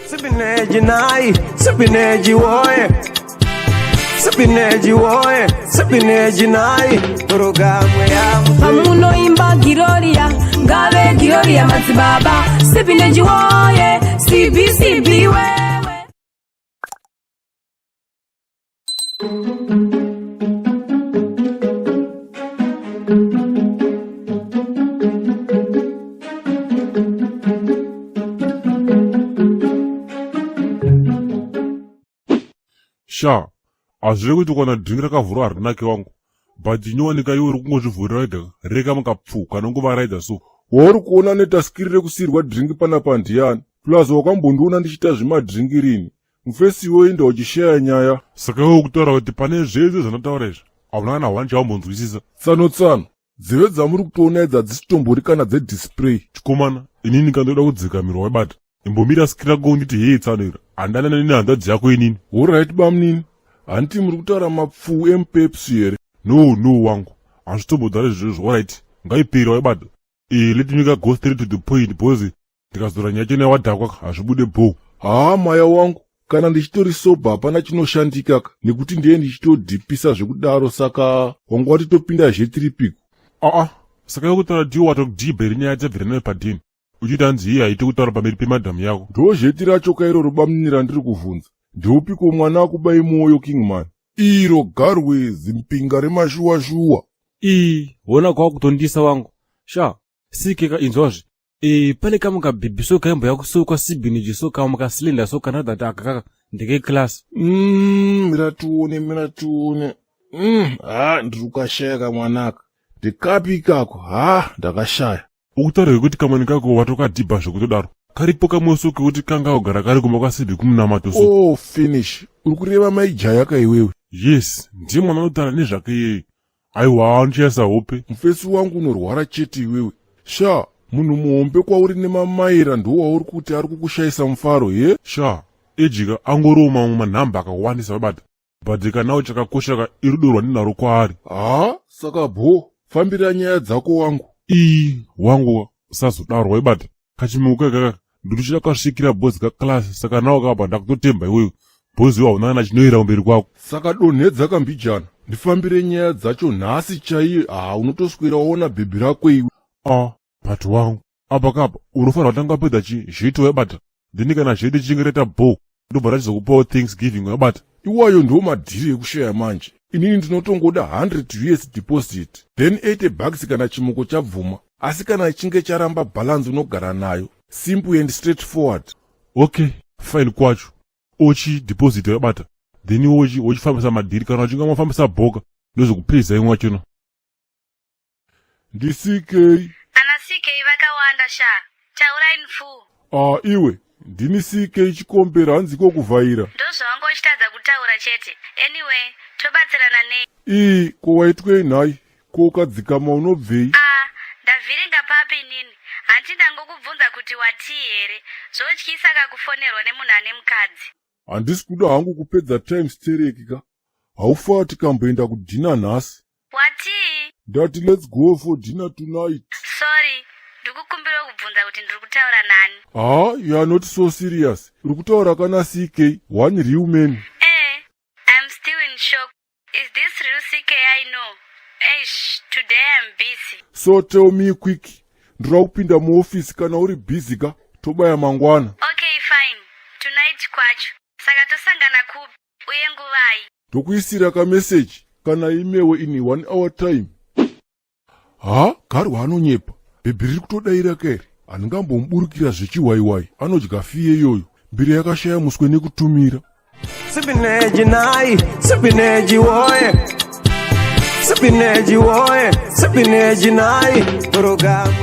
Sipineji nai, sipineji woye. Sipineji woye, sipineji nai. Programu ya Amuno imba Kuroora, ngave Kuroora mazibaba. Sipineji woye, CB wewe. Sha, azviri kuti kana dhingi rakavhurwa harinake wangu, but inowanika iwe uri kungozvivhurira wega rega mukapfuka nonguvaraidza so. Wauri kuona netaskiri rekusirwa dhingi panapa ndiyani, plus wakambondiona ndichita zvemadhingi rini, mufesi iwe inda uchishaya nyaya. Saka iwe kutaura kuti pane zvese zvanotaura izvi hauna kana hwani chawambonzwisisa. Tsano, nzeve dzamuri kutoona idzi hadzisitombori kana dzedisplay. Chikomana, inini kandoda kudzikamirwa waibata. Imbomira skiri rako unditi hei tsano ira, handana neni hanzvadzi yako inini. Alright bamnini, handiti muri kutaura mapfuwu emupepsi here? No wangu, hazvitombodhara izvozvo, alright, ngaiperi waibata. Let me go straight to the point, because ndikazora nyaya chena yawadhakwa hazvibude bho. Maya wangu, kana ndichitori soba hapana chinoshandikaka, nekuti ndiye ndichitodhipisa zvekudaro, saka wanga watitopinda zvetiripiko. Saka yokutaura ndiwo watokudhibha iri nyaya dzabvira nayo padhini. Uchiti hanzi iye haiti kutaura pamberi pemadhamu yako. Ndozveti racho kairoro bamnini randiri kuvhunza. Ndiupiko mwana akubai mwoyo kingman? Iro garwe zimpinga remashuwa-shuwa. Wona kwakutondisa wangu. Sha, sikeka inzwazve. Pale kama kabhibiso kaimbo yakusuka sibiniji so kama kasilinda so kanada takaka ndike class. Miratuone. Ndirukashayaka mwanaka. Ndikapi kako? Ndakashaya. Ukutaura kuti kamwani kako watokadhibha zvekutodaro. Karipo kamweso kekuti kanga kugara kari kumba kwasibhi kumunamato so. Finish. Uri kureva maijayaka iwewe? Yes, ndiye mwana anotaura nezvake iyeye. Aiwa, anochayasa hope. Mufesi wangu unorwara chete iwewe. Sha, munhu muhombe kwauri nemamaira ndo wauri kuti ari kukushayisa mufaro, ye? Sha, ejika angoriwo mamwe manhamba akawandisa wabata. But kanawo chakakoshaka irudo rwandinaro kwaari. Saka bho, fambira nyaya dzako wangu. Wangu sazodaro waibata. Kachimuka kaka, ndirichida kasvikira bhozi kaklasi, saka nawo kabva ndakutotemba iwewe. Bhozi iwa hauna kana chinoira kumberi kwako. Saka donhedza kambijana. Ndifambire nyaya dzacho nhasi chaiye, unotoswera waona bhebhi rako iwe. But wangu, apa kapa, unofanira kutanga pedza zviito waibata. Ndini kana zviito chichingereta bho, ndobva ndachizokupawo Thanksgiving waibata. Iwayo ndo madhiri ekushaya manje. Inini ndinotongoda 100 US deposit, then 80 bucks kana chimuko chabvuma. Asi kana chinge charamba balance unogara nayo. Simple and straightforward. Okay, fine kwacho. Ochi deposit waibata. Then uchifambisa madhiri kana uchinga mafambisa bhoka, ndozokupedza imwe wachona. Ndi CK. Ana CK vakawanda sha. Taurai nfu. Iwe, ndini CK chikombera hanziko kuvhaira. Ndozvangu uchitadza kutaura chete. Anyway, tobatsirana nei. Ko waitwei nhai? Ko kadzikama unobvei? Ndavhiringa papi nini? Handida ngokubvunza kuti watii here. Zvotyisa kakufonerwa nemunhu ane mukadzi. Handisi kuda hangu kupedza time stereki. Haufa tikamboenda kudhina nhasi. Watii? Ndati let's go for dinner tonight. Sorry, ndikukumbira kubvunza kuti ndiri kutaura nani. You are not so serious. Uri kutaura kana CK, one real man. I'm still in shock. Is this real CK I know? Today I'm busy. So tell me quick. Ndira kupinda muofisi kana uri busy ka? Tobaya mangwana. Okay, fine. Tonight kwacho. Saka tosangana kupi? Uye nguvai? Ndokuisira ka message kana imewe in 1 hour time. Gari waanonyepa. Bhebhi riri kutodaira kairi. Handingambomuburukira zvechiwaiwai. Anodya fiye yoyo. Mbiri yakashaya muswe nekutumira. Sipineji nai, sipineji woye. Sipineji woye, sipineji nai. Programu